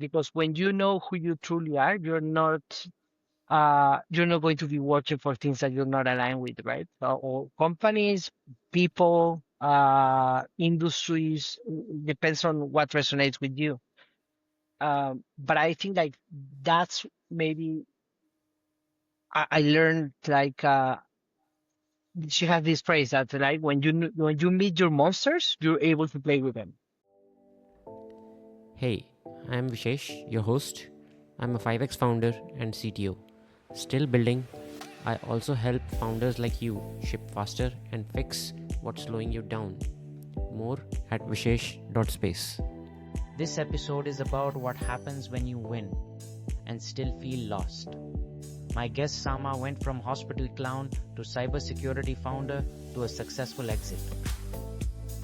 Because when you know who you truly are, you're not going to be working for things that you're not aligned with, right? Or companies, people, industries, depends on what resonates with you. But I think like that's maybe I learned like she has this phrase that like when you meet your monsters, you're able to play with them. Hey, I'm Vishesh, your host. I'm a 5x founder and CTO. Still building, I also help founders like you ship faster and fix what's slowing you down. More at vishesh.space. This episode is about what happens when you win and still feel lost. My guest Sama went from hospital clown to cybersecurity founder to a successful exit.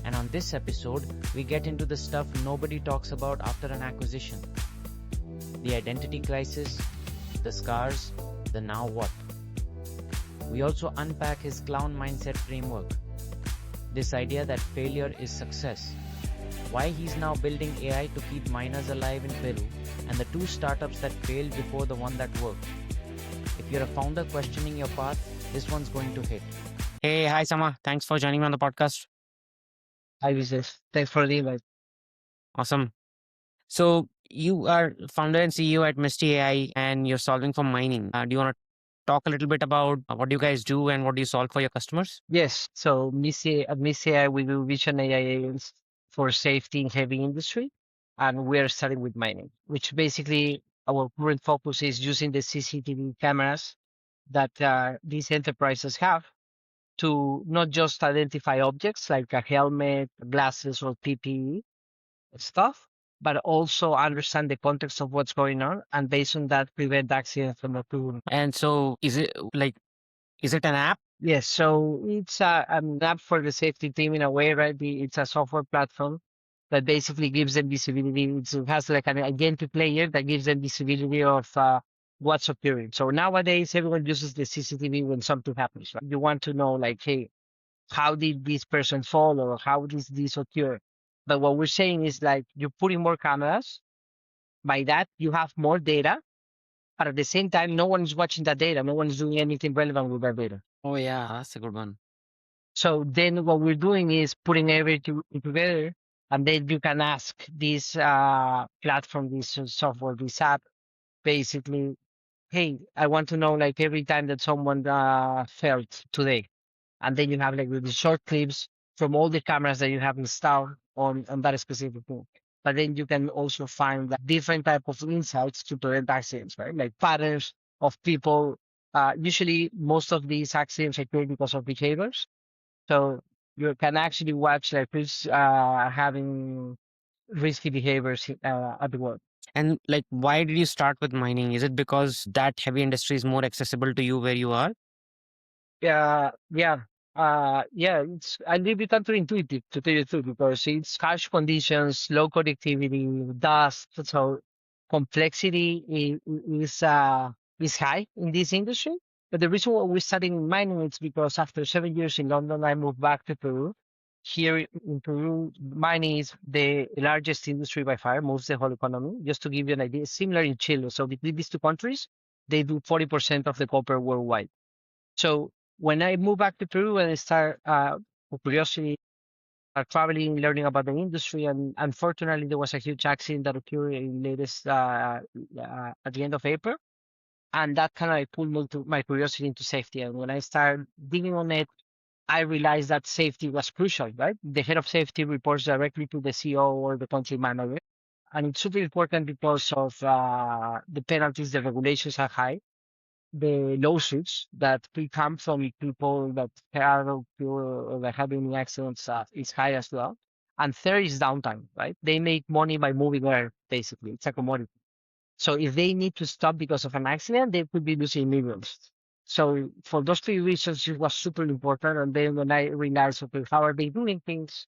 And on this episode, we get into the stuff nobody talks about after an acquisition. The identity crisis, the scars, the now what. We also unpack his clown mindset framework. This idea that failure is success. Why he's now building AI to keep miners alive in Peru, and the 2 startups that failed before the one that worked. If you're a founder questioning your path, this one's going to hit. Hey, hi Sama. Thanks for joining me on the podcast. I was just thanks for the invite. Awesome. So you are founder and CEO at Misty AI, and you're solving for mining. Do you want to talk a little bit about what do you guys do and what do you solve for your customers? Yes, so at MISTI AI we do vision AI agents for safety in heavy industry, and we're starting with mining, which basically our current focus is using the CCTV cameras that these enterprises have to not just identify objects like a helmet, glasses, or PPE stuff, but also understand the context of what's going on, and based on that, prevent accidents from occurring. And so is it an app? Yes, so it's an app for the safety team in a way, right? It's a software platform that basically gives them visibility. It has like an identity layer that gives them visibility of what's occurring. So nowadays, everyone uses the CCTV when something happens, right? You want to know, like, hey, how did this person fall or how did this occur? But what we're saying is like you're putting more cameras. By that, you have more data, but at the same time, no one is watching that data. No one is doing anything relevant with that data. Oh yeah, that's a good one. So then what we're doing is putting everything together, and then you can ask this platform, this software, this app, basically, hey, I want to know like every time that someone felt today. And then you have like the short clips from all the cameras that you have installed on that specific thing. But then you can also find like, different type of insights to prevent accidents, right? Like patterns of people. Usually, most of these accidents occur because of behaviors. So you can actually watch like who's having risky behaviors at the work. And like, why did you start with mining? Is it because that heavy industry is more accessible to you where you are? Yeah. Yeah, it's a little bit counterintuitive to tell you the truth because it's harsh conditions, low connectivity, dust. So complexity is high in this industry. But the reason why we're studying mining is because after 7 years in London, I moved back to Peru. Here in Peru, mining is the largest industry by far, moves the whole economy. Just to give you an idea, similar in Chile. So between these 2 countries, they do 40% of the copper worldwide. So when I moved back to Peru and I start for curiosity, traveling, learning about the industry, and unfortunately there was a huge accident that occurred in latest at the end of April, and that kind of like pulled my curiosity into safety. And when I started digging on it, I realized that safety was crucial. Right, the head of safety reports directly to the CEO or the country manager, and it's super important because of the penalties. The regulations are high, the lawsuits that come from people that have been accidents is high as well. And third is downtime, right? They make money by moving air, basically. It's a commodity. So if they need to stop because of an accident, they could be losing millions. So for those 3 reasons, it was super important. And then when I realized, okay, how are they doing things?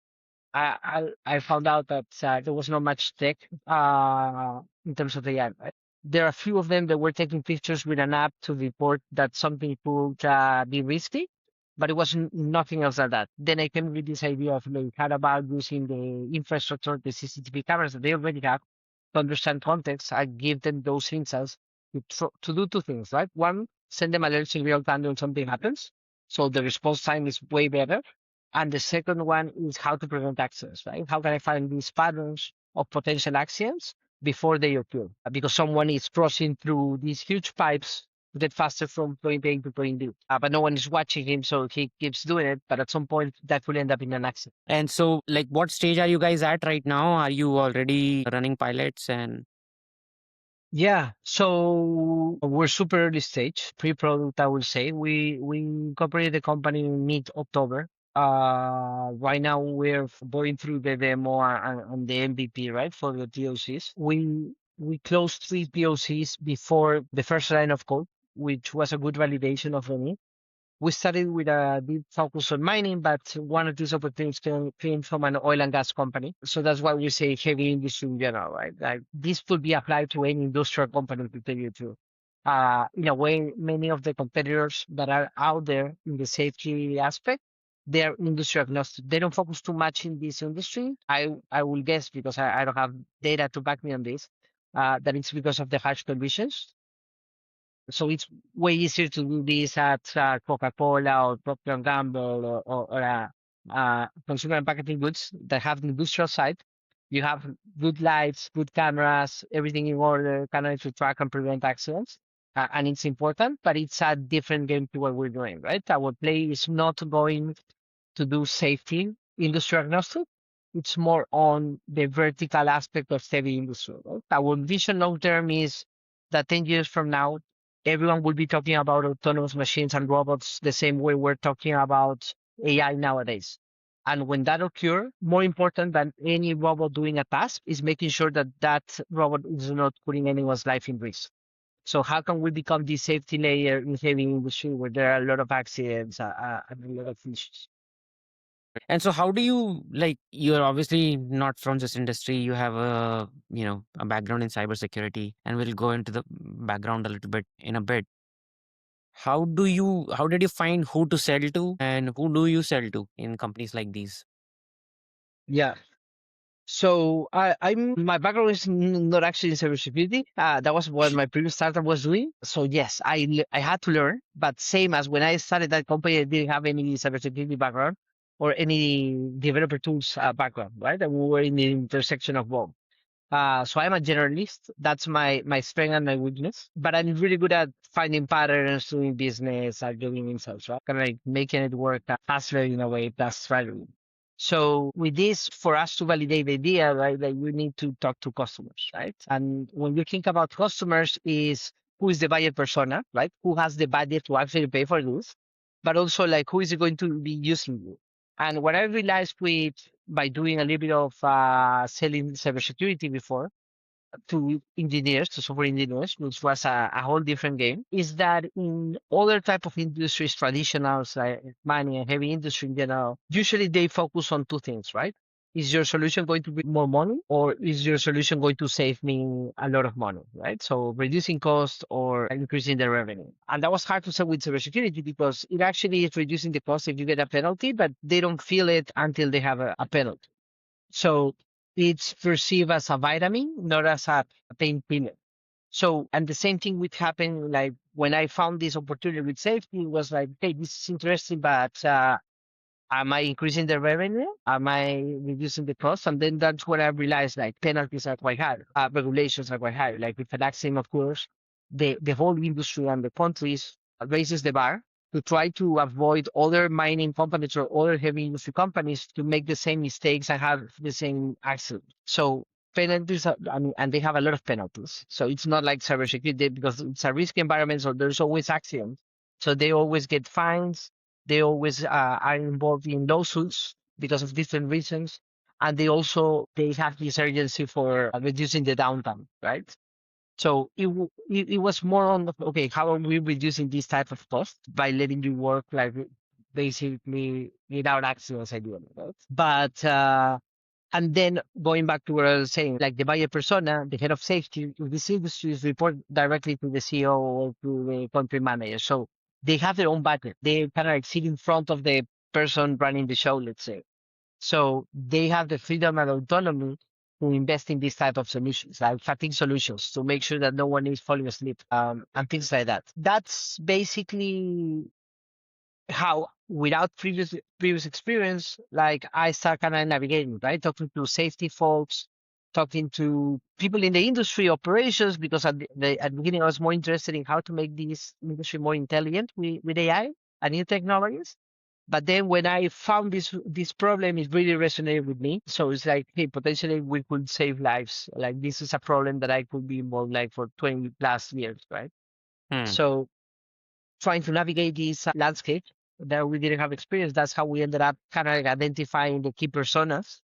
I found out that there was not much tech in terms of AI. Right? There are a few of them that were taking pictures with an app to report that something could be risky, but it was nothing else than that. Then I came with this idea of like, how about using the infrastructure, the CCTV cameras that they already have, to understand context. I give them those insights to do two things, right? One, send them alerts in real time when something happens. So the response time is way better. And the second one is how to prevent accidents, right? How can I find these patterns of potential accidents before they occur? Because someone is crossing through these huge pipes to get faster from point A to point B. But no one is watching him, so he keeps doing it. But at some point, that will end up in an accident. And so, like, what stage are you guys at right now? Are you already running pilots? And Yeah, so we're super early stage, pre-product, I will say. We incorporated the company in mid-October. Right now we're going through the demo and the MVP, right, for the POCs. We closed 3 POCs before the first line of code, which was a good validation of the need. We started with a deep focus on mining, but one of these opportunities came from an oil and gas company. So that's why we say heavy industry in general, right? Like this could be applied to any industrial company, to tell you the truth. In a way, many of the competitors that are out there in the safety aspect, they're industry agnostic. They don't focus too much in this industry. I will guess because I don't have data to back me on this, that it's because of the harsh conditions. So it's way easier to do this at Coca-Cola or Procter& and Gamble or consumer and packaging goods that have the industrial side. You have good lights, good cameras, everything in order, kind of to track and prevent accidents. And it's important, but it's a different game to what we're doing, right? Our play is not going to do safety industry agnostic. It's more on the vertical aspect of heavy industry. Right? Our vision long term is that 10 years from now, everyone will be talking about autonomous machines and robots the same way we're talking about AI nowadays. And when that occurs, more important than any robot doing a task is making sure that that robot is not putting anyone's life in risk. So how can we become the safety layer in heavy industry where there are a lot of accidents and a lot of issues? and so, how do you like? You're obviously not from this industry. You have a background in cybersecurity, and we'll go into the background a little bit in a bit. How did you find who to sell to, and who do you sell to in companies like these? Yeah. So my background is not actually in cybersecurity. That was what my previous startup was doing. So yes, I had to learn. But same as when I started that company, I didn't have any cybersecurity background or any developer tools background, right? And we were in the intersection of both. So I'm a generalist. That's my strength and my weakness. But I'm really good at finding patterns, doing business, doing insights, right? Kind of like making it work faster in a way. That's strategy. So with this, for us to validate the idea, right, that we need to talk to customers, right? And when you think about customers, is who is the buyer persona, right? Who has the budget to actually pay for this, but also like who is going to be using you. And what I realized with by doing a little bit of selling cybersecurity before to engineers, to software engineers, which was a whole different game, is that in other type of industries, traditionals like mining and heavy industry in general, usually they focus on two things, right? Is your solution going to bring more money, or is your solution going to save me a lot of money, right? So reducing cost or increasing the revenue. And that was hard to say with cybersecurity because it actually is reducing the cost if you get a penalty, but they don't feel it until they have a penalty. So it's perceived as a vitamin, not as a pain pillar. So, and the same thing would happen like when I found this opportunity with safety, it was like, hey, this is interesting, but am I increasing the revenue? Am I reducing the cost? And then that's when I realized like penalties are quite high, regulations are quite high. Like if an accident occurs, the whole industry and the countries raises the bar to try to avoid other mining companies or other heavy industry companies to make the same mistakes and have the same accident. So penalties, I mean, and they have a lot of penalties. So it's not like cybersecurity because it's a risk environment, so there's always accidents. So they always get fines, they always are involved in lawsuits because of different reasons, and they have this urgency for reducing the downtime, right? So it was more on okay, how are we reducing this type of cost by letting you work like basically without accidents, ideally, right? But and then going back to what I was saying, like the buyer persona, the head of safety of this industry is report directly to the CEO or to the country manager. So they have their own budget. They kind of like sit in front of the person running the show, let's say. So they have the freedom and autonomy to invest in these type of solutions, like fatigue solutions, to make sure that no one is falling asleep, and things like that. That's basically how, without previous experience, like I start kind of navigating, right? Talking to safety folks, talking to people in the industry operations, because at the beginning I was more interested in how to make this industry more intelligent with AI and new technologies. But then when I found this problem, it really resonated with me. So it's like, hey, potentially we could save lives. Like this is a problem that I could be involved like for 20 plus years, right? Hmm. So trying to navigate this landscape that we didn't have experience. That's how we ended up kind of like identifying the key personas.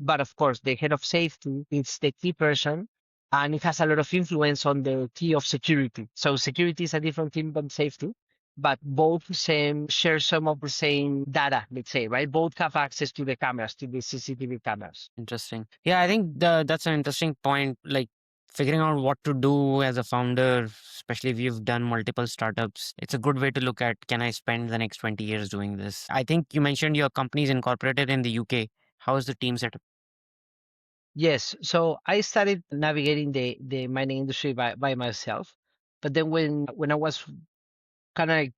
But of course, the head of safety is the key person, and it has a lot of influence on the key of security. So security is a different team than safety, but both same share some of the same data. Let's say, right? Both have access to the cameras, to the CCTV cameras. Interesting. Yeah, I think that's an interesting point. Like figuring out what to do as a founder, especially if you've done multiple startups, it's a good way to look at, can I spend the next 20 years doing this? I think you mentioned your company is incorporated in the UK. How is the team set up? Yes. So I started navigating the mining industry by myself. But then when I was kind of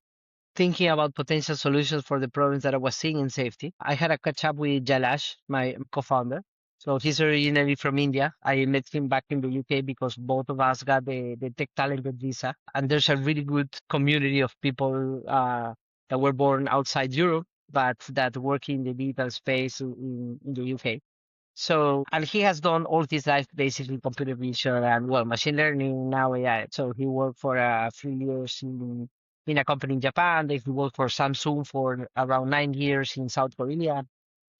thinking about potential solutions for the problems that I was seeing in safety, I had a catch up with Jalash, my co-founder. So he's originally from India. I met him back in the UK because both of us got the tech talented visa. And there's a really good community of people that were born outside Europe, but that work in the digital space in the UK. So, and he has done all his life basically computer vision and well, machine learning, now AI. So he worked for a few years in a company in Japan. Then he worked for Samsung for around 9 years in South Korea.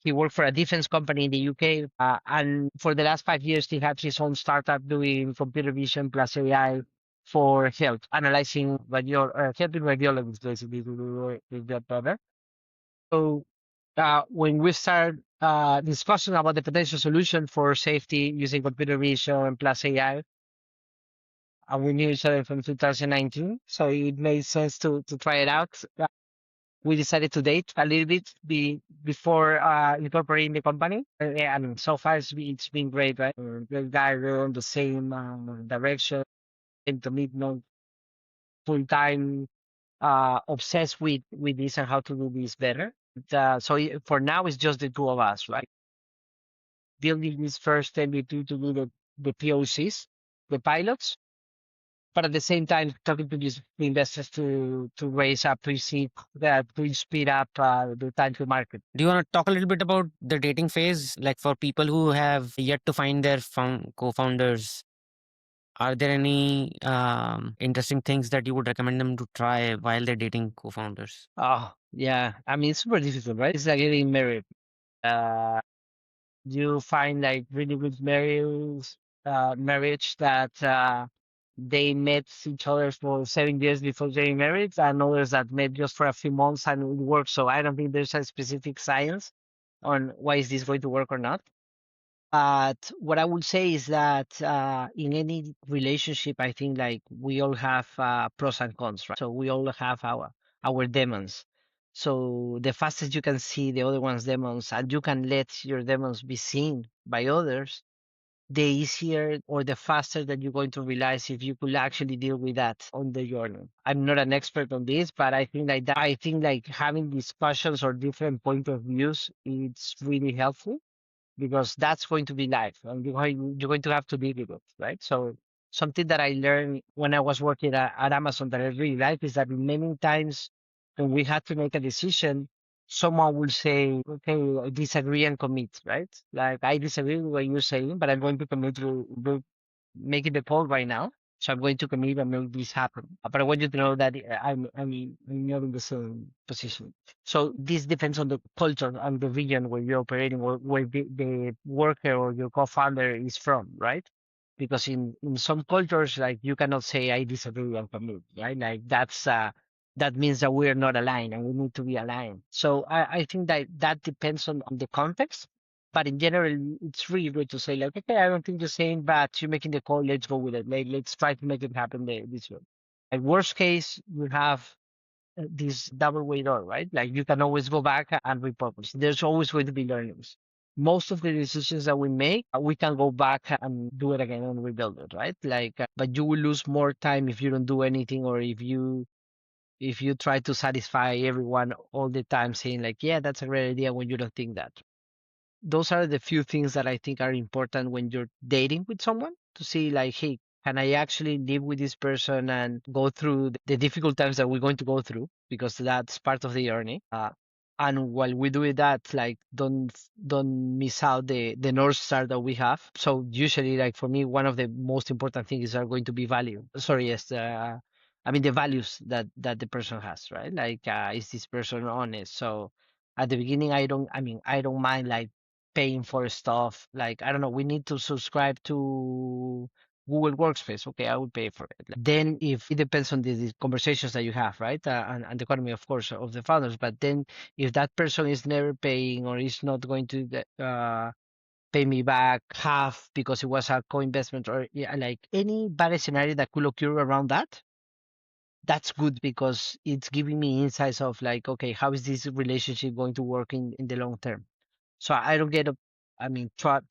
He worked for a defense company in the UK. And for the last 5 years, he had his own startup doing computer vision plus AI for health, analyzing helping radiologists basically to do that better. So when we start discussing about the potential solution for safety using computer vision plus AI, and we knew each other from 2019, so it made sense to try it out. We decided to date a little bit before incorporating the company. Yeah, and so far it's been great, right? The guy, we're on the same direction, same commitment, full time, obsessed with this and how to do this better. For now, it's just the two of us, right? Building this first MVP to do the POCs, the pilots, but at the same time talking to these investors to raise a pre-seed that will speed up the time to market. Do you want to talk a little bit about the dating phase? Like for people who have yet to find their co-founders, are there any interesting things that you would recommend them to try while they're dating co-founders? Oh yeah, I mean it's super difficult, right? It's like getting married. Uh, you find like really good marriage that they met each other for 7 years before getting married, and others that met just for a few months and it worked. So I don't think there's a specific science on why is this going to work or not. But what I would say is that in any relationship, I think like we all have pros and cons, right? So we all have our demons. So the fastest you can see the other one's demons, and you can let your demons be seen by others, the easier or the faster that you're going to realize if you could actually deal with that on the journey. I'm not an expert on this, but I think like that. I think like having discussions or different point of views, it's really helpful because that's going to be life and you're going to have to deal with it, right? So something that I learned when I was working at Amazon that I really like is that many times when we had to make a decision, someone will say, okay, I disagree and commit, right? Like I disagree with what you're saying, but I'm going to commit to making the call right now. So I'm going to commit and make this happen. But I want you to know that I'm not in the same position. So this depends on the culture and the region where you're operating, or where the worker or your co-founder is from, right? Because in some cultures, like you cannot say I disagree and commit, right? Like that means that we're not aligned and we need to be aligned. So I think that depends on the context. But in general, it's really good to say like, okay, I don't think the same, but you're making the call. Let's go with it. Like, let's try to make it happen this way. Like worst case, you have this double way door, right? Like you can always go back and repurpose. There's always going to be learnings. most of the decisions that we make, we can go back and do it again and rebuild it, right? Like, but you will lose more time if you don't do anything, or if you try to satisfy everyone all the time saying like, yeah, that's a great idea when you don't think that. Those are the few things that I think are important when you're dating with someone, to see like, hey, can I actually live with this person and go through the difficult times that we're going to go through, because that's part of the journey. And while we do that, like, don't miss out the north star that we have. So usually, like, for me, one of the most important things are going to be value. Sorry, yes, I mean the values that the person has, right? Like, is this person honest? So at the beginning, I don't mind like paying for stuff. Like, I don't know, we need to subscribe to Google Workspace. Okay, I will pay for it. Then, if it depends on the conversations that you have, right? And the economy, of course, of the founders. But then, if that person is never paying, or is not going to pay me back half because it was a co-investment, or yeah, like any bad scenario that could occur around that, that's good, because it's giving me insights of like, okay, how is this relationship going to work in the long term? So I don't get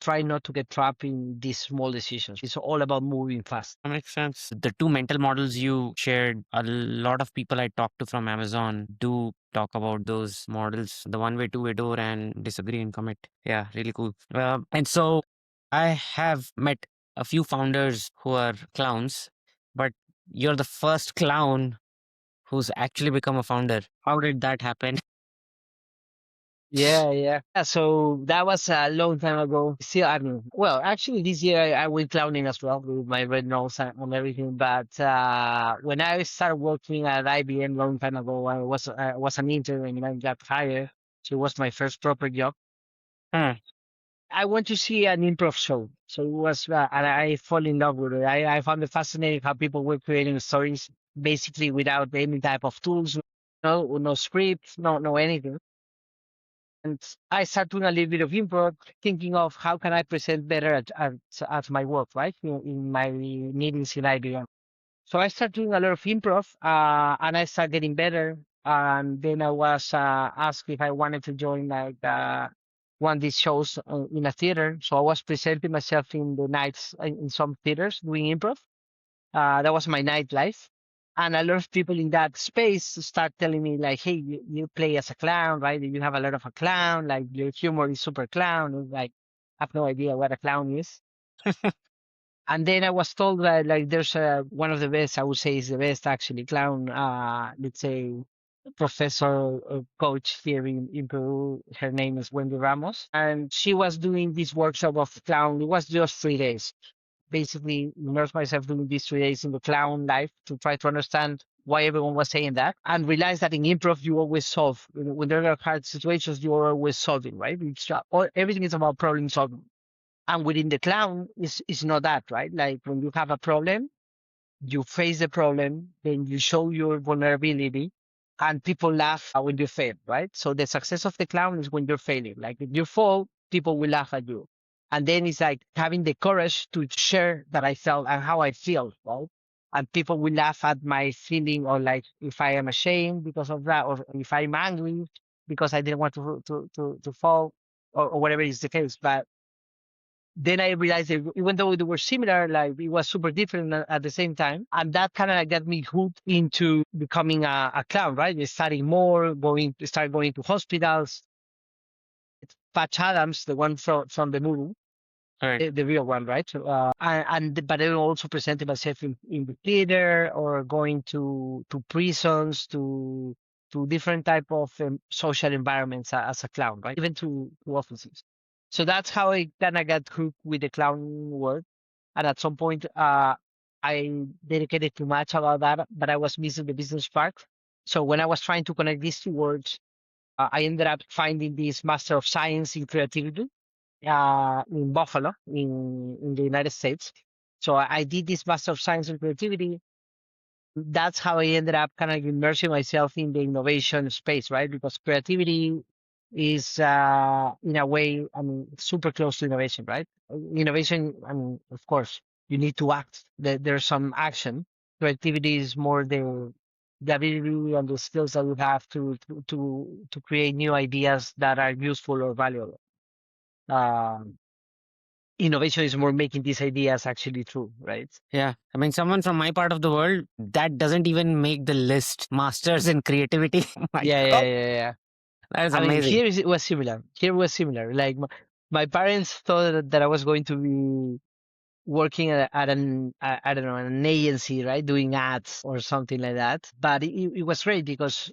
try not to get trapped in these small decisions. It's all about moving fast. That makes sense. The two mental models you shared, a lot of people I talk to from Amazon do talk about those models, the one way, two-way door, and disagree and commit. Yeah, really cool. And so I have met a few founders who are clowns, but you're the first clown who's actually become a founder. How did that happen? Yeah, yeah. So that was a long time ago. Still, I mean, well, actually, this year I went clowning as well with my red nose and everything. But when I started working at IBM long time ago, I was an intern and I got hired. So it was my first proper job. Hmm. I went to see an improv show. So it was, and I fall in love with it. I found it fascinating how people were creating stories basically without any type of tools, no script, no anything. And I started doing a little bit of improv, thinking of how can I present better at my work, right? In my meetings in IBM. So I started doing a lot of improv, and I started getting better. And then I was asked if I wanted to join like one of these shows in a theater. So I was presenting myself in the nights in some theaters doing improv. That was my nightlife. And a lot of people in that space start telling me like, hey, you play as a clown, right? You have a lot of a clown, like your humor is super clown. And, like, I have no idea what a clown is. And then I was told that like there's one of the best, I would say is the best actually clown, let's say professor or coach here in Peru. Her name is Wendy Ramos. And she was doing this workshop of clown. It was just 3 days, basically immerse myself during these 3 days in the clown life to try to understand why everyone was saying that, and realize that in improv you always solve. When there are hard situations, you're always solving, right? Everything is about problem solving. And within the clown is not that, right? Like when you have a problem, you face the problem, then you show your vulnerability, and people laugh when you fail, right? So the success of the clown is when you're failing. Like if you fall, people will laugh at you. And then it's like having the courage to share that I felt and how I feel, right? And people will laugh at my feeling, or like if I am ashamed because of that, or if I'm angry because I didn't want to fall, or whatever is the case. But then I realized that even though they were similar, like it was super different at the same time. And that kind of like got me hooked into becoming a clown, right? Studying more, start going to hospitals. Patch Adams, the one from the movie, All right. the real one, right? So, but I also presented myself in the theater, or going to prisons, to different type of social environments as a clown, right? Even to offices. So that's how I kind of got hooked with the clown work. And at some point, I dedicated too much about that, but I was missing the business part. So when I was trying to connect these two words, I ended up finding this Master of Science in Creativity in Buffalo, in the United States. So I did this Master of Science in Creativity. That's how I ended up kind of immersing myself in the innovation space, right? Because creativity is, in a way, I mean, super close to innovation, right? Innovation, I mean, of course, you need to act. There's some action. Creativity is more the ability and the skills that you have to create new ideas that are useful or valuable. innovation is more making these ideas actually true, right? Yeah. I mean, someone from my part of the world, that doesn't even make the list. Masters in creativity. My Yeah, yeah, God. yeah, yeah. That is I mean, amazing. it was similar. Here it was similar. Like my parents thought that I was going to be working at an I don't know, an agency, right, doing ads or something like that. But it was great because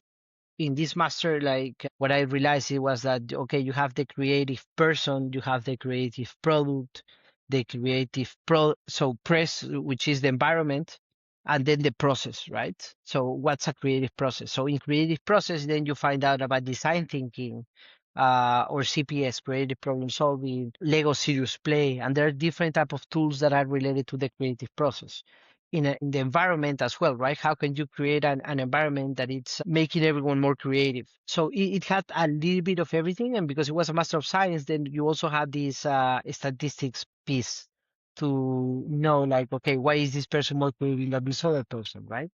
in this master, like what I realized it was that okay, you have the creative person, you have the creative product, the creative so press, which is the environment, and then the process, right? So what's a creative process? So in creative process, then you find out about design thinking, or CPS, creative problem solving, Lego serious play, and there are different type of tools that are related to the creative process in the environment as well, right? How can you create an environment that it's making everyone more creative? So it had a little bit of everything, and because it was a master of science, then you also had this statistics piece to know, like, okay, why is this person more creative than this other person, right?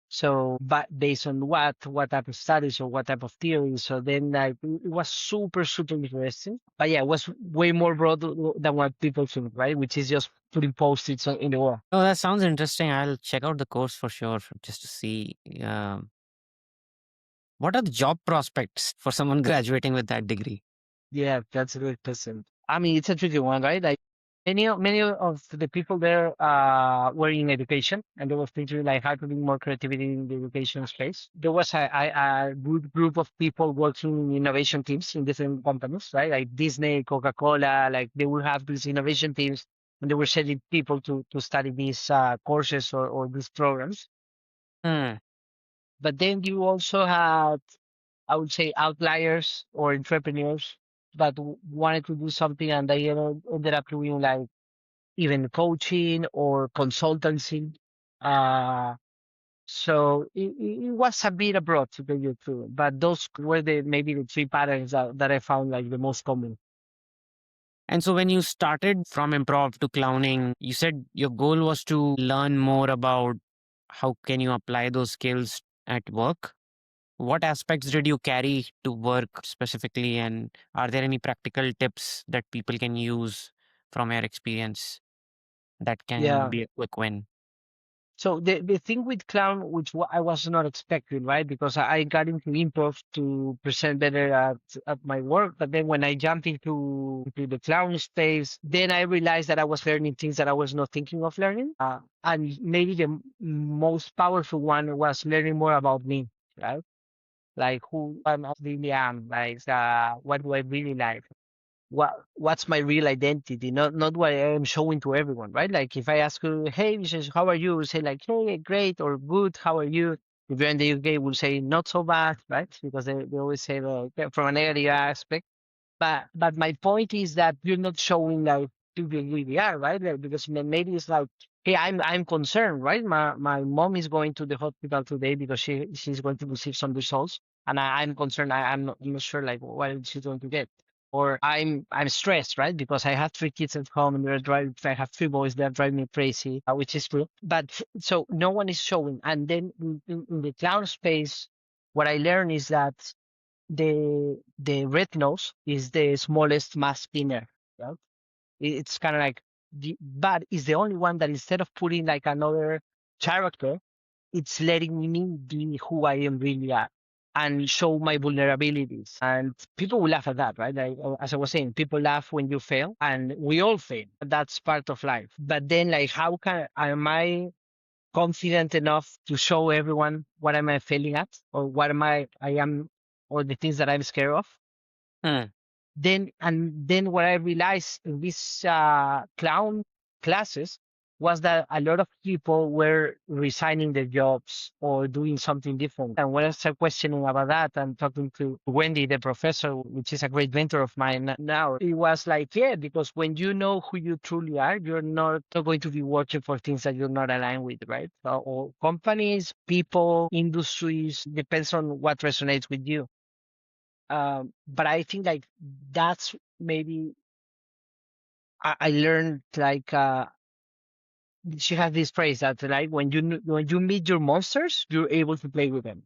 So, but based on what type of studies or what type of theories, so then like it was super interesting. But yeah, it was way more broad than what people think, right? Which is just putting post-its in the wall. Oh, that sounds interesting. I'll check out the course for sure just to see what are the job prospects for someone graduating with that degree. Yeah, that's a good question. I mean, it's a tricky one, right? Like many of the people there were in education, and they were thinking like how to bring more creativity in the education space. There was a good group of people working in innovation teams in different companies, right? Like Disney, Coca-Cola, like they would have these innovation teams, and they were sending people to study these courses or these programs. Hmm. But then you also had, I would say, outliers or entrepreneurs that wanted to do something, and they ended up doing like even coaching or consultancy. Uh, so it was a bit abroad to tell you the truth, but those were the maybe the three patterns that I found like the most common. And so when you started from improv to clowning, you said your goal was to learn more about how can you apply those skills at work. What aspects did you carry to work specifically, and are there any practical tips that people can use from your experience that can Yeah. be a quick win? So the thing with clown, which I was not expecting, right? Because I got into improv to present better at my work, but then when I jumped into the clown space, then I realized that I was learning things that I was not thinking of learning. And maybe the most powerful one was learning more about me, right? Like who I really am, like what do I really like? What's my real identity, not what I am showing to everyone, right? Like if I ask you, hey Vishesh, how are you? Say like, hey, great or good, how are you? If you're in the UK, we'll say not so bad, right? Because they always say from a negative aspect. But my point is that you're not showing like who you really are, right? Like, because maybe it's like, hey, I'm concerned, right? My mom is going to the hospital today because she's going to receive some results, and I'm concerned. I'm not sure like what she's going to get. Or I'm stressed, right? Because I have three kids at home and they're driving. I have three boys that drive me crazy, which is true. But so no one is showing. And then in the clown space, what I learned is that the red nose is the smallest mass spinner. Right? It's kind of like but it's the only one that instead of putting like another character, it's letting me be who I am really at and show my vulnerabilities. And people will laugh at that, right? Like, as I was saying, people laugh when you fail, and we all fail. That's part of life. But then, like, how am I confident enough to show everyone what am I failing at, or what I am, or the things that I'm scared of? Hmm. Then what I realized in these clown classes was that a lot of people were resigning their jobs or doing something different. And when I started questioning about that and talking to Wendy, the professor, which is a great mentor of mine now, it was like, yeah, because when you know who you truly are, you're not going to be working for things that you're not aligned with, right? Or companies, people, industries, depends on what resonates with you. But I think like that's maybe I learned like she has this phrase that like when you meet your monsters, you're able to play with them.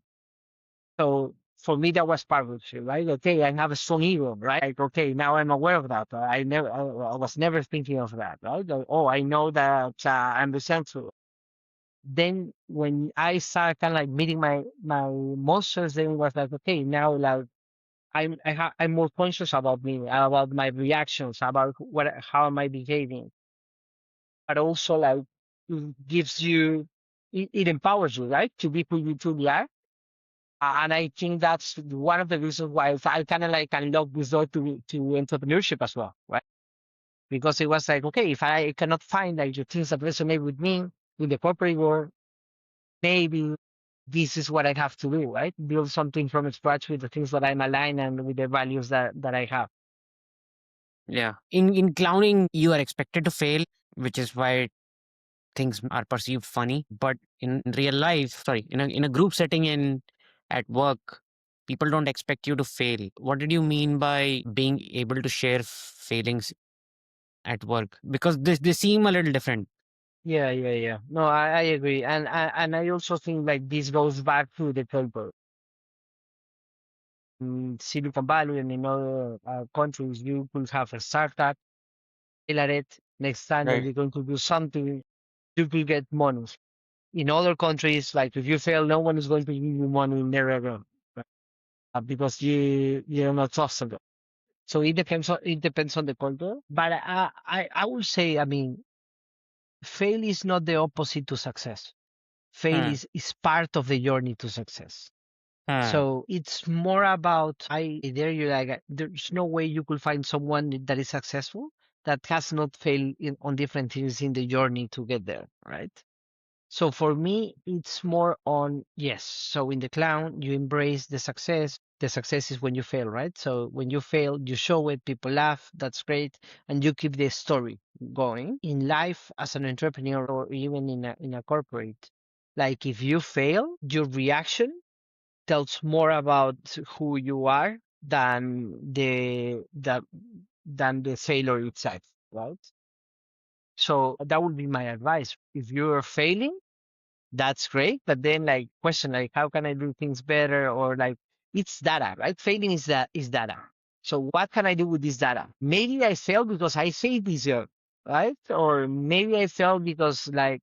So for me, that was part of it, right? Okay, I have a strong ego, right? Like, okay, now I'm aware of that. I was never thinking of that, right? Like, oh, I know that I'm resentful. Then when I started kind of like meeting my monsters, then it was like, okay, now like I'm more conscious about me, about my reactions, about how am I behaving, but also like it gives you, it empowers you, right, to be who you truly are. And I think that's one of the reasons why I kind of like unlocked this door to entrepreneurship as well, right? Because it was like, okay, if I cannot find like the things that resonate with me in the corporate world, maybe this is what I have to do, right? Build something from scratch with the things that I'm aligned and with the values that I have. Yeah. In clowning, you are expected to fail, which is why things are perceived funny. But in real life, sorry, in a group setting in at work, people don't expect you to fail. What did you mean by being able to share failings at work? Because they seem a little different. Yeah, yeah, yeah. No, I agree, and I also think like this goes back to the culture. In Silicon Valley and in other countries, you could have a startup, fail at it. Next time that Right. you're going to do something, you could get money. In other countries, like if you fail, no one is going to give you money never again, right? Because you're not trustable. So it depends on the culture. But I would say, I mean, fail is not the opposite to success. Fail Hmm. is part of the journey to success. Hmm. So it's more about there you like there's no way you could find someone that is successful that has not failed on different things in the journey to get there, right? So for me, it's more on yes. So in the clown, you embrace the success. The success is when you fail, right? So when you fail, you show it, people laugh, that's great, and you keep the story going. In life, as an entrepreneur or even in a corporate, like if you fail, your reaction tells more about who you are than the failure itself, right? So that would be my advice. If you're failing, that's great. But then like question like how can I do things better or like it's data, right? Failing is data. So what can I do with this data? Maybe I failed because I say this year, right? Or maybe I failed because like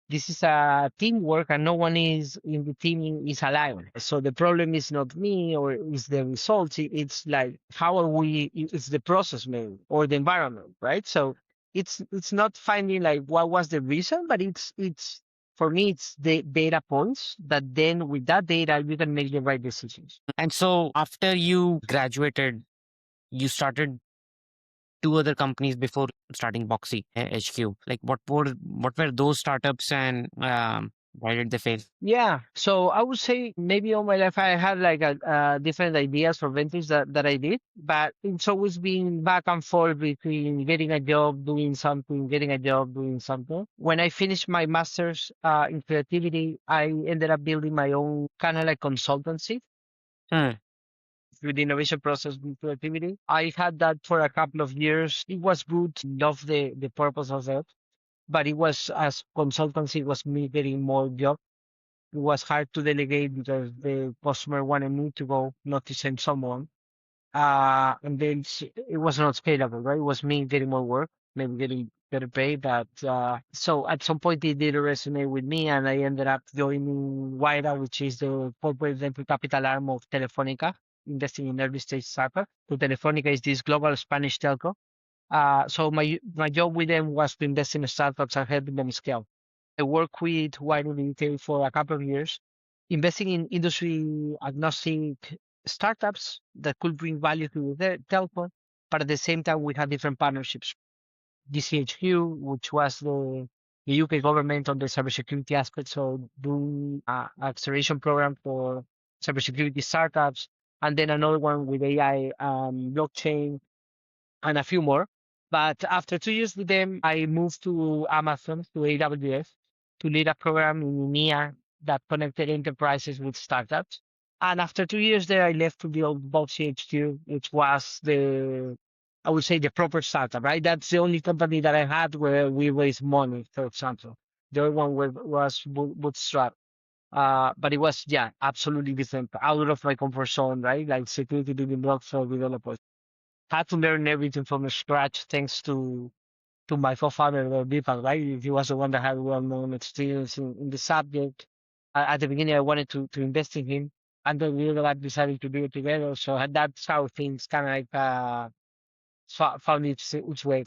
this is a teamwork and no one is in the team is aligned. So the problem is not me or is the results. It's like how are we? It's the process maybe or the environment, right? So it's not finding like what was the reason, but it's for me it's the data points that then with that data you can make the right decisions. And so after you graduated, you started two other companies before starting Boxee HQ. Like what were those startups and why did they fail? Yeah, so I would say maybe all my life I had like a, different ideas for ventures that I did, but it's always been back and forth between getting a job, doing something, getting a job, doing something. When I finished my master's in creativity, I ended up building my own kind of like consultancy Hmm. through the innovation process with creativity. I had that for a couple of years. It was good, loved the purpose of it, but it was as consultancy, it was me getting more job. It was hard to delegate because the customer wanted me to go, not to send someone. And then it was not scalable, right? It was me getting more work, maybe getting better pay. But so at some point, it did resonate with me, and I ended up joining Wida, which is the corporate venture capital arm of Telefonica, investing in early stage startup. So Telefonica is this global Spanish telco. So my job with them was to invest in startups and helping them scale. I worked with Wine Retail for a couple of years, investing in industry agnostic startups that could bring value to the telco, but at the same time we had different partnerships. DCHQ, which was the UK government on the cybersecurity aspect, so doing acceleration program for cybersecurity startups, and then another one with AI, blockchain, and a few more. But after 2 years with them, I moved to Amazon, to AWS, to lead a program in EMEA that connected enterprises with startups. And after 2 years there, I left to build Boxee HQ, which was I would say, the proper startup, right? That's the only company that I had where we raised money, for example. The other one was bootstrap. But it was, yeah, absolutely different, out of my comfort zone, right? Like security didn't work for developers. Had to learn everything from scratch thanks to my co-founder, Bipan, right? He was the one that had well-known experience in the subject. At the beginning, I wanted to invest in him, and then we all decided to do it together. So that's how things kind of like found its way.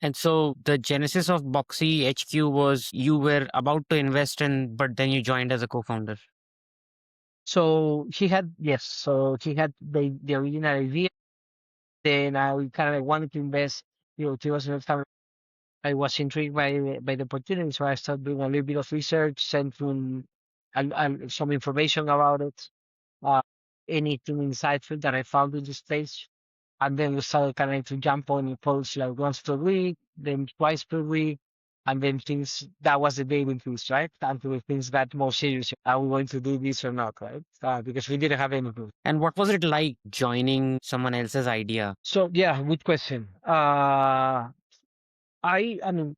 And so the genesis of Boxee HQ was you were about to invest in, but then you joined as a co-founder. So he had, yes, so he had the original idea. Then I kind of like wanted to invest. It was enough time. I was intrigued by the opportunity, so I started doing a little bit of research, sent him and some information about it, uh, anything insightful that I found in this place. And then we started kind of to jump on calls like once per week, then twice per week. And then things, that was the daily things, right? Until things got more serious. Are we going to do this or not, right? Because we didn't have any proof. And what was it like joining someone else's idea? So yeah, good question. I mean,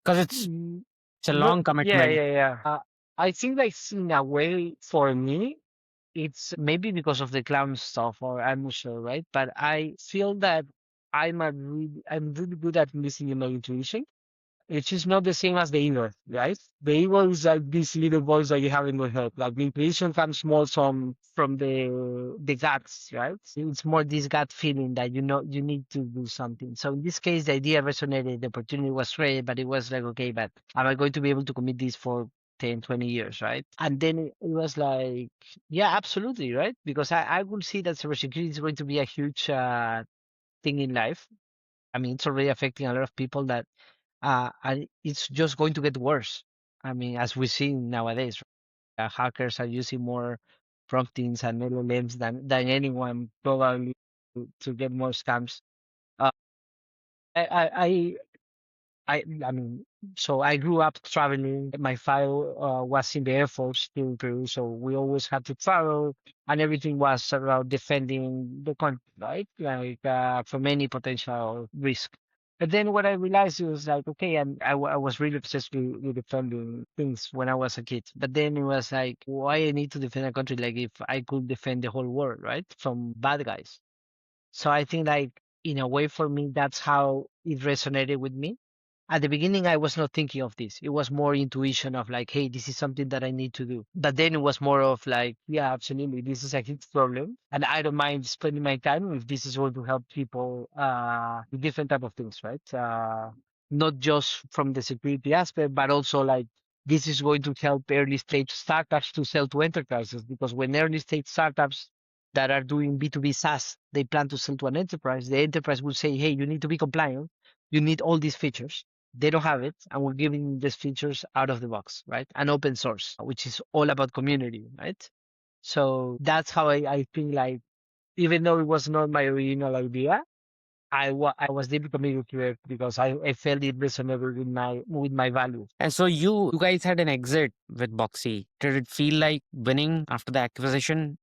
Because mm, it's a no, long yeah, commitment. yeah, yeah. I think like in a way for me, it's maybe because of the clown stuff, or I'm not sure, right? But I feel that I'm really good at listening to my intuition. It's just not the same as the ego, right? The ego is like this little voice that you have in your head. Like the intuition comes more from the guts, right? It's more this gut feeling that you know you need to do something. So in this case, the idea resonated, the opportunity was great, but it was like, okay, but am I going to be able to commit this for 10, 20 years, right? And then it was like, yeah, absolutely, right? Because I will see that cybersecurity is going to be a huge thing in life. I mean, it's already affecting a lot of people that and it's just going to get worse. I mean, as we see nowadays, hackers are using more promptings and LLMs than anyone probably to get more scams. Uh, I, I, I I mean, so I grew up traveling. My father was in the Air Force still in Peru, so we always had to travel, and everything was around defending the country, right? Like from any potential risk. But then what I realized was like, okay, and I was really obsessed with defending things when I was a kid. But then it was like, why I need to defend a country like if I could defend the whole world, right? From bad guys. So I think like in a way for me, that's how it resonated with me. At the beginning, I was not thinking of this. It was more intuition of like, hey, this is something that I need to do. But then it was more of like, yeah, absolutely, this is a huge problem, and I don't mind spending my time if this is going to help people with different type of things, right? Not just from the security aspect, but also like this is going to help early stage startups to sell to enterprises because when early stage startups that are doing B2B SaaS, they plan to sell to an enterprise. The enterprise will say, hey, you need to be compliant. You need all these features. They don't have it, and we're giving these features out of the box, right? And open source, which is all about community, right? So that's how I think like, even though it was not my original idea, I was deeply committed to it because I felt it resonated with my values. And so you guys had an exit with Boxee. Did it feel like winning after the acquisition,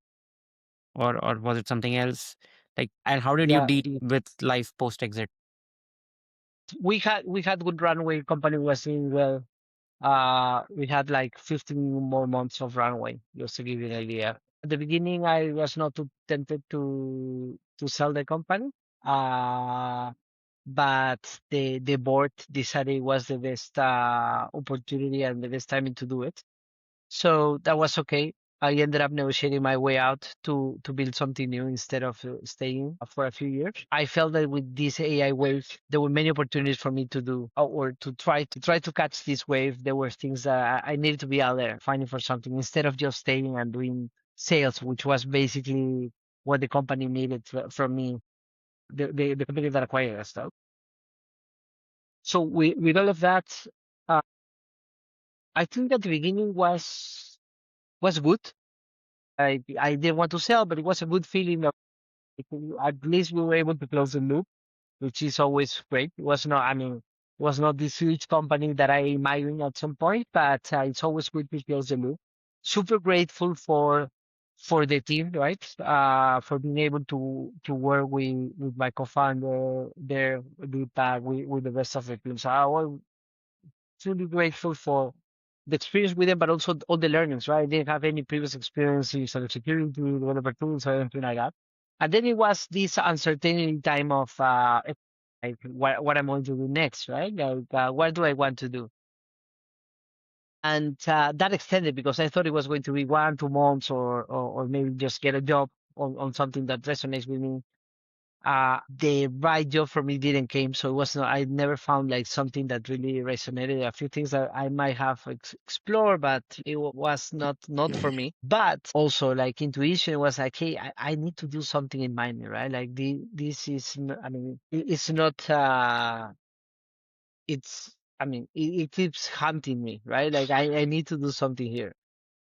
or was it something else? Like, and how did you Yeah, deal with life post exit? we had good runway. Company was doing well. We had like 15 more months of runway, just to give you an idea. At the beginning, I was not too tempted to sell the company. Uh, but the board decided it was the best opportunity and the best timing to do it. So that was okay. I ended up negotiating my way out to build something new instead of staying for a few years. I felt that with this AI wave, there were many opportunities for me to do or to try to catch this wave. There were things that I needed to be out there finding for something instead of just staying and doing sales, which was basically what the company needed from me. The company that acquired us, though. So with all of that, uh, I think that the beginning was good. I didn't want to sell, but it was a good feeling that at least we were able to close the loop, which is always great. It was not, I mean, it was not this huge company that I imagined at some point, but it's always good to close the loop. Super grateful for the team, right? For being able to work with my co-founder there, with the rest of the team. So I was truly grateful the experience with them, but also all the learnings, right? I didn't have any previous experience in cybersecurity, developer tools, or anything like that. And then it was this uncertainty time of like what I'm going to do next, right? Like, what do I want to do? And that extended because I thought it was going to be 1, 2 months, or maybe just get a job on something that resonates with me. The right job for me didn't came, so it was not, I never found like something that really resonated. A few things that I might have explored, but it was not for me. But also like intuition was like, hey, I need to do something in mining, right? Like this is I mean it's not it's I mean it keeps hunting me, right? Like I need to do something here.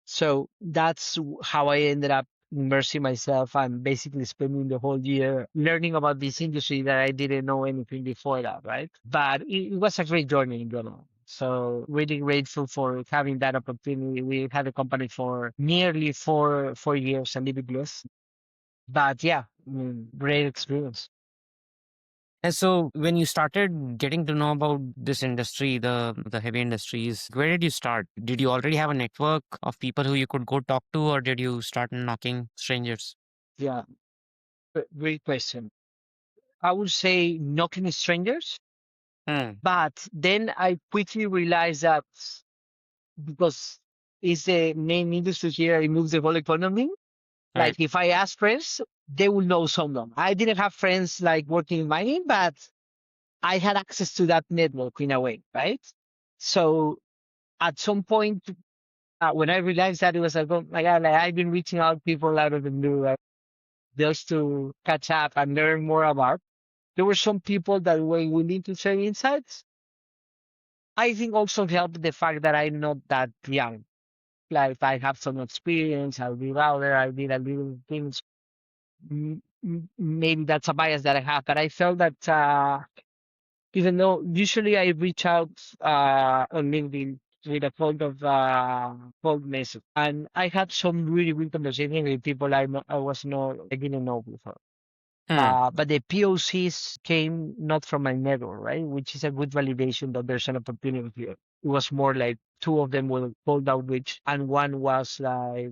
So that's how I ended up immersing myself and basically spending the whole year learning about this industry that I didn't know anything before that, right? But it was a great journey in general. So really grateful for having that opportunity. We had a company for nearly four years, a little bit less. But yeah, great experience. And so when you started getting to know about this industry, the heavy industries, where did you start? Did you already have a network of people who you could go talk to, or did you start knocking strangers? Yeah, great question. I would say knocking strangers, Hmm. but then I quickly realized that because it's the main industry here, it moves the whole economy. Right. Like if I ask friends, they will know someone. I didn't have friends like working in mining, but I had access to that network in a way, right? So at some point, when I realized that, it was like, oh my God, like I've been reaching out to people out of the blue, like, just to catch up and learn more about. There were some people that were willing to share insights. I think also helped the fact that I'm not that young. Like I have some experience, I'll be louder, I did a little things. Maybe that's a bias that I have, but I felt that even though usually I reach out on LinkedIn with a point of cold message, and I had some really good conversation with people I was not I didn't know before. Hmm. But the POCs came not from my network, right? Which is a good validation that there's an opportunity here. It was more like two of them were cold outreach, and one was like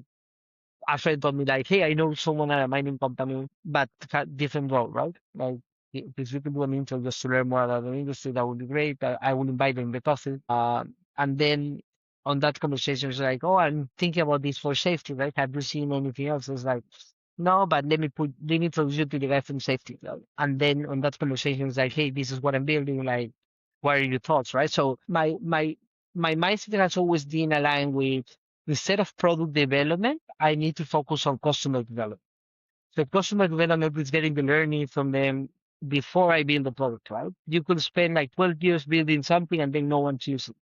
a friend told me like, hey, I know someone at a mining company, but different role, right? Like, if you could do an intro just to learn more about the industry, that would be great. I would invite them to the coffee. And then on that conversation, it's like, oh, I'm thinking about this for safety, right? Have you seen anything else? It's like, no, but let me introduce you to the guy from safety. Right? And then on that conversation, it's like, hey, this is what I'm building. Like, what are your thoughts, right? So my mindset has always been aligned with instead of product development, I need to focus on customer development. So customer development is getting the learning from them before I build the product, right? You could spend like 12 years building something and then no one's using it.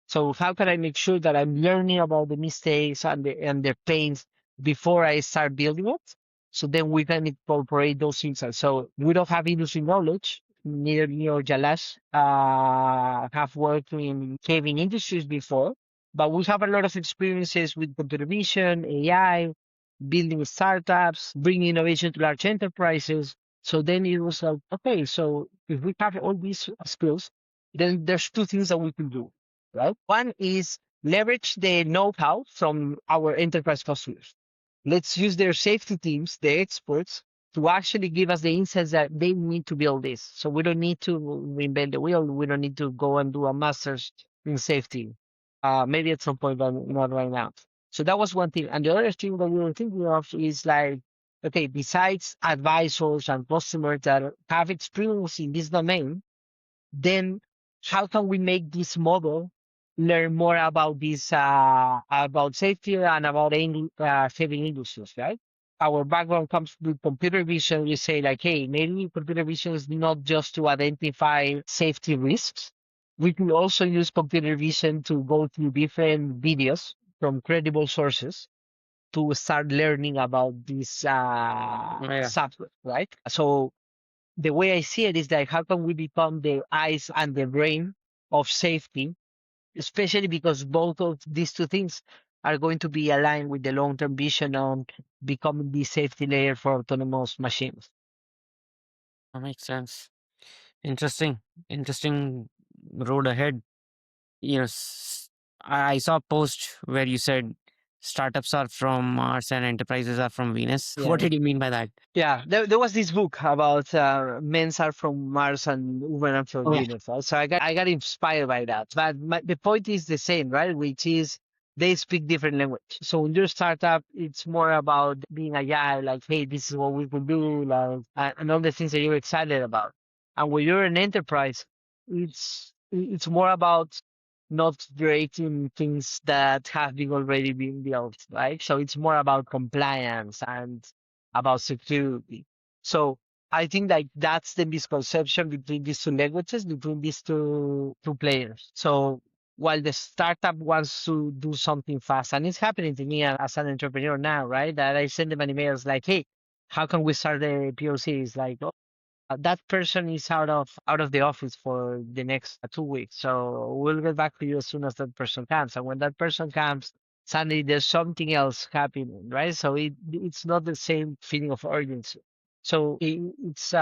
So how can I make sure that I'm learning about the mistakes and their pains before I start building it? So then we can incorporate those insights. So we don't have industry knowledge. Neither me or Jalash have worked in caving industries before, but we have a lot of experiences with computer vision, AI, building startups, bringing innovation to large enterprises. So then it was like, okay, so if we have all these skills, then there's two things that we can do, right? One is leverage the know-how from our enterprise customers. Let's use their safety teams, the experts, to actually give us the insights that they need to build this. So we don't need to reinvent the wheel. We don't need to go and do a master's in safety. Maybe at some point, but not right now. So that was one thing. And the other thing that we were thinking of is like, okay, besides advisors and customers that have experience in this domain, then how can we make this model learn more about this about safety and about saving industries, right? Our background comes with computer vision. We say like, hey, maybe computer vision is not just to identify safety risks. We can also use computer vision to go through different videos from credible sources to start learning about this Yeah. software, right? So the way I see it is that how can we become the eyes and the brain of safety, especially because both of these two things are going to be aligned with the long-term vision on becoming the safety layer for autonomous machines. That makes sense. Interesting. Interesting road ahead. Yes. I saw a post where you said startups are from Mars and enterprises are from Venus. What Yeah. did you mean by that? Yeah, there was this book about men's are from Mars and women are from Oh, yeah. Venus. Right? So I got inspired by that. But the point is the same, right? Which is they speak different language. So in your startup, it's more about being agile, like, hey, this is what we could do, like, and all the things that you're excited about. And when you're an enterprise, it's more about not breaking things that have been already been built, right? So it's more about compliance and about security. So I think like that's the misconception between these two languages, between these two players. So while the startup wants to do something fast, and it's happening to me as an entrepreneur now, right? That I send them an email like, hey, how can we start the POC? It's like, oh, that person is out of the office for the next 2 weeks. So we'll get back to you as soon as that person comes. And when that person comes, suddenly there's something else happening, right? So it's not the same feeling of urgency. So it's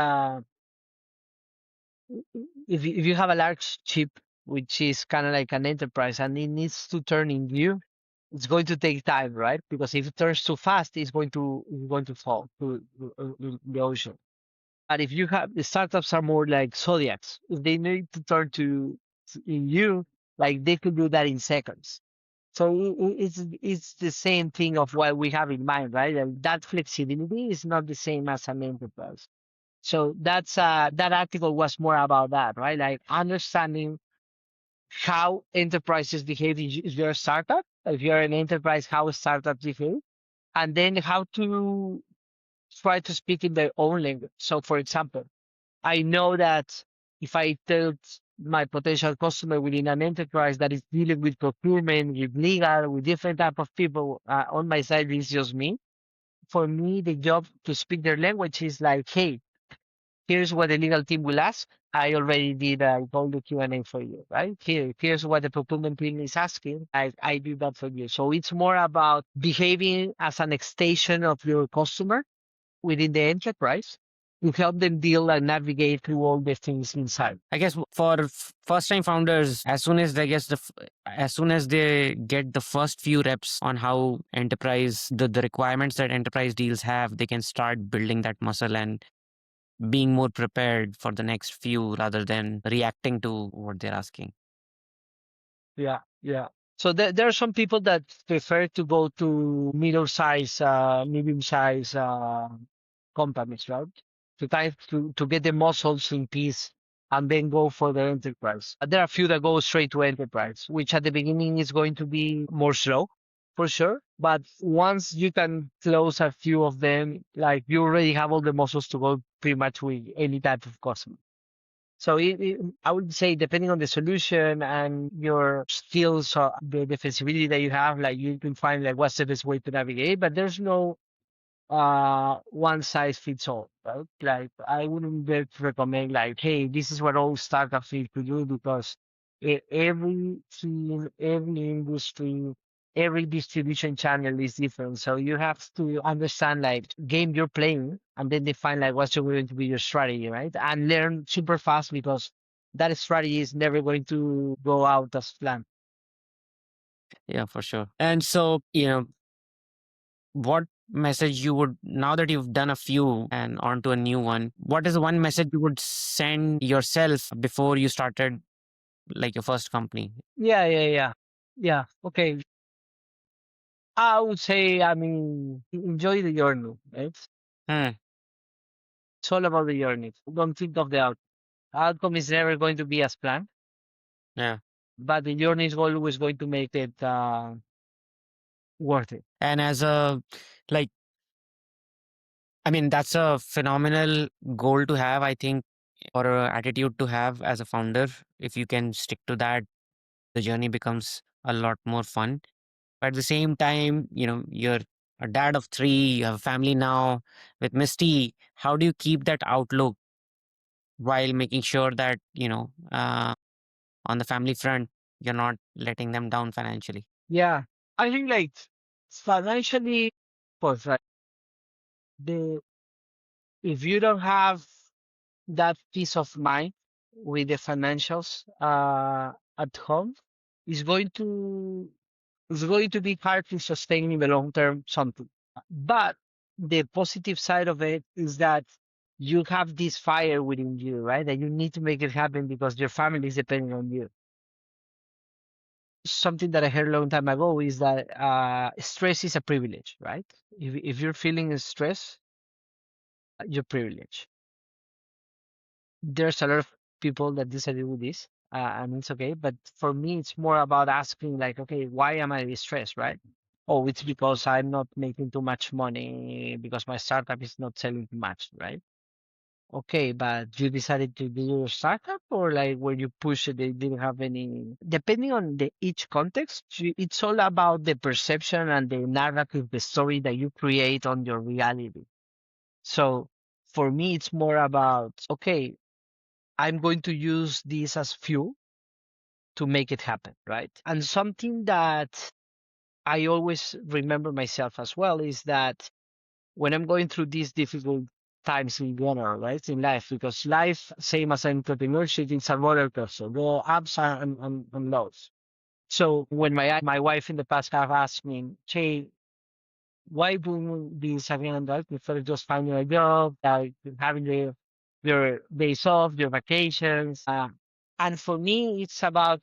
if you have a large chip, which is kind of like an enterprise, and it needs to turn in you, it's going to take time, right? Because if it turns too fast, it's going to fall to the ocean. But if you have the startups are more like zodiacs, if they need to turn to in you, like they could do that in seconds. So it's the same thing of what we have in mind, right? And that flexibility is not the same as an enterprise. So that article was more about that, right? Like understanding how enterprises behave if you're a startup, if you're an enterprise, how startups behave, and then how to try to speak in their own language. So, for example, I know that if I tell my potential customer within an enterprise that is dealing with procurement, with legal, with different type of people, on my side is just me. For me, the job to speak their language is like, hey, here's what the legal team will ask. I already did all the Q&A for you, right? Here's what the procurement team is asking. I did that for you. So it's more about behaving as an extension of your customer within the enterprise to help them deal and navigate through all the things inside. I guess for first time founders, as soon as they get the first few reps on how enterprise the requirements that enterprise deals have, they can start building that muscle and being more prepared for the next few rather than reacting to what they're asking. Yeah, yeah. So there are some people that prefer to go to medium-size companies, right? To get the muscles in peace and then go for the enterprise. There are a few that go straight to enterprise, which at the beginning is going to be more slow, for sure. But once you can close a few of them, like you already have all the muscles to go pretty much with any type of customer. So I would say, depending on the solution and your skills, or the flexibility that you have, like you can find like what's the best way to navigate. But there's no one size fits all, right? Like I wouldn't recommend like, hey, this is what all startups need to do, because every team, every industry, every distribution channel is different. So you have to understand like game you're playing and then define like what's going to be your strategy, right? And learn super fast, because that strategy is never going to go out as planned. Yeah, for sure. And so, what message you would, now that you've done a few and onto a new one, what is the one message you would send yourself before you started like your first company? Yeah, yeah, yeah. Yeah. Okay. I would say, I mean, enjoy the journey, right? Hmm. It's all about the journey. Don't think of the outcome. Outcome is never going to be as planned, Yeah. but the journey is always going to make it worth it. And as a, like, I mean, that's a phenomenal goal to have, I think, or a attitude to have as a founder. If you can stick to that, the journey becomes a lot more fun. But at the same time, you're a dad of three, you have a family now with Misty. How do you keep that outlook while making sure that, on the family front, you're not letting them down financially? Yeah, I think like financially, course, right? The If you don't have that peace of mind with the financials at home, it's going to be hard to sustain in the long term something. But the positive side of it is that you have this fire within you, right? That you need to make it happen because your family is depending on you. Something that I heard a long time ago is that stress is a privilege, right? If you're feeling stress, you're privileged. There's a lot of people that disagree with this, and it's okay. But for me, it's more about asking, like, okay, why am I stressed, right? Oh, it's because I'm not making too much money because my startup is not selling too much, right? Okay, but you decided to do your startup, or like where you push it, they didn't have any. Depending on the each context, it's all about the perception and the narrative, the story that you create on your reality. So for me, it's more about, okay, I'm going to use this as fuel to make it happen, right? And something that I always remember myself as well is that when I'm going through these difficult times in general, right, in life, because life, same as entrepreneurship, it's a roller coaster, there are ups and lows. So when my wife in the past have asked me, Che, why do this again and that instead of just finding a job, having your days off, your vacations? And for me, it's about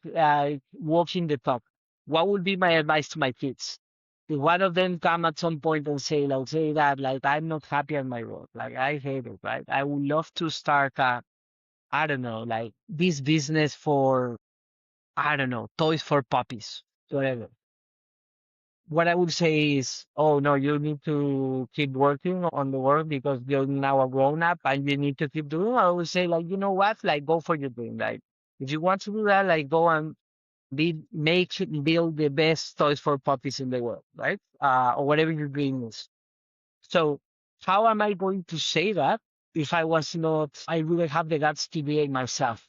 walking the talk. What would be my advice to my kids? If one of them come at some point and say, like, say that, like, I'm not happy at my work, like, I hate it, right? I would love to start, I don't know, like, this business for, I don't know, toys for puppies, whatever. What I would say is, oh no, you need to keep working on the work because you're now a grown up and you need to keep doing. I would say, like, you know what, like, go for your dream. Like, if you want to do that, like, go and build the best toys for puppies in the world, right? Or whatever your dream is. So how am I going to say that if I was not, I wouldn't have the guts to be it myself?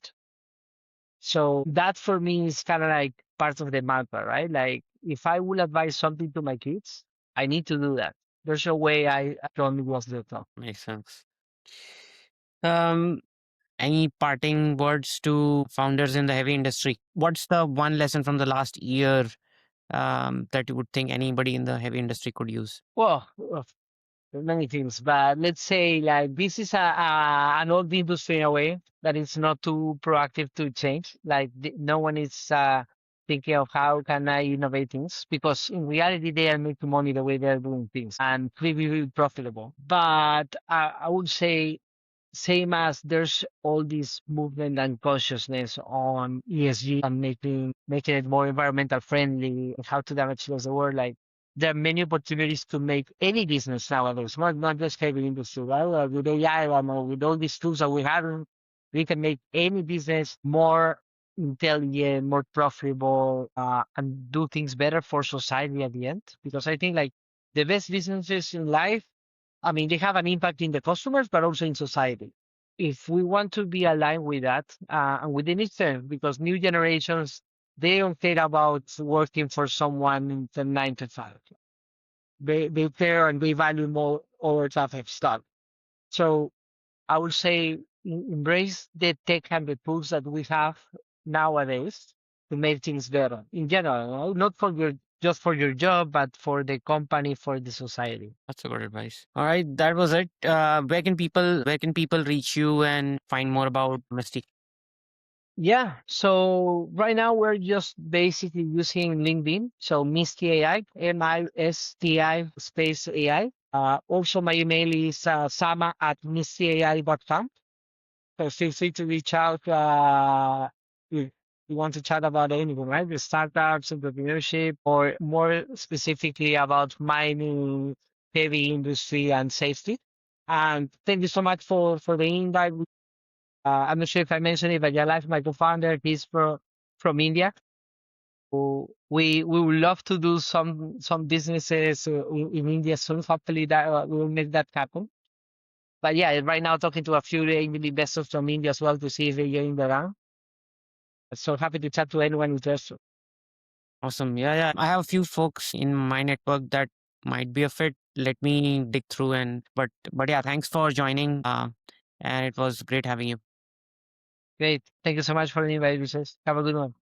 So that for me is kind of like part of the mantra, right? Like if I will advise something to my kids, I need to do that. There's no way I only was the top. Makes sense. Um, any parting words to founders in the heavy industry? What's the one lesson from the last year that you would think anybody in the heavy industry could use? Well, many things, but let's say like this is an old industry in a way that it's not too proactive to change. Like no one is thinking of how can I innovate things because in reality they are making money the way they are doing things and pretty profitable. But I would say same as there's all this movement and consciousness on ESG and making it more environmental friendly and how to damage less the world. Like there are many opportunities to make any business nowadays, not just heavy industry. Right? With AI or with all these tools that we have, we can make any business more intelligent, more profitable, and do things better for society at the end. Because I think like the best businesses in life, I mean, they have an impact in the customers, but also in society. If we want to be aligned with that, and within itself, because new generations, they don't care about working for someone in the 9 to 5. They care and they value more other type of stuff. So I would say embrace the tech and the tools that we have nowadays to make things better in general, not for your just for your job, but for the company, for the society. That's a good advice. All right, that was it. Where can people reach you and find more about Misty? Yeah. So right now we're just basically using LinkedIn. So Misty AI, MISTI space AI. Also my email is sama at mistyai.com. So feel free to reach out if you want to chat about anything, right? The startups, entrepreneurship, or more specifically about mining, heavy industry and safety. And thank you so much for the invite. I'm not sure if I mentioned it, but Jalal, my co-founder, he's from India. So we would love to do some businesses in India soon. Hopefully that we will make that happen. But yeah, right now talking to a few angel investors from India as well to see if they're getting around. So happy to chat to anyone interested. Awesome. Yeah, yeah. I have a few folks in my network that might be a fit. Let me dig through but yeah, thanks for joining. And it was great having you. Great. Thank you so much for the invite, Vishesh. Have a good one.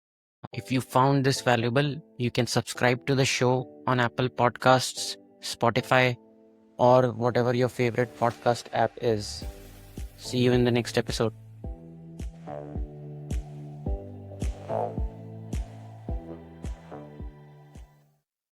If you found this valuable, you can subscribe to the show on Apple Podcasts, Spotify, or whatever your favorite podcast app is. See you in the next episode.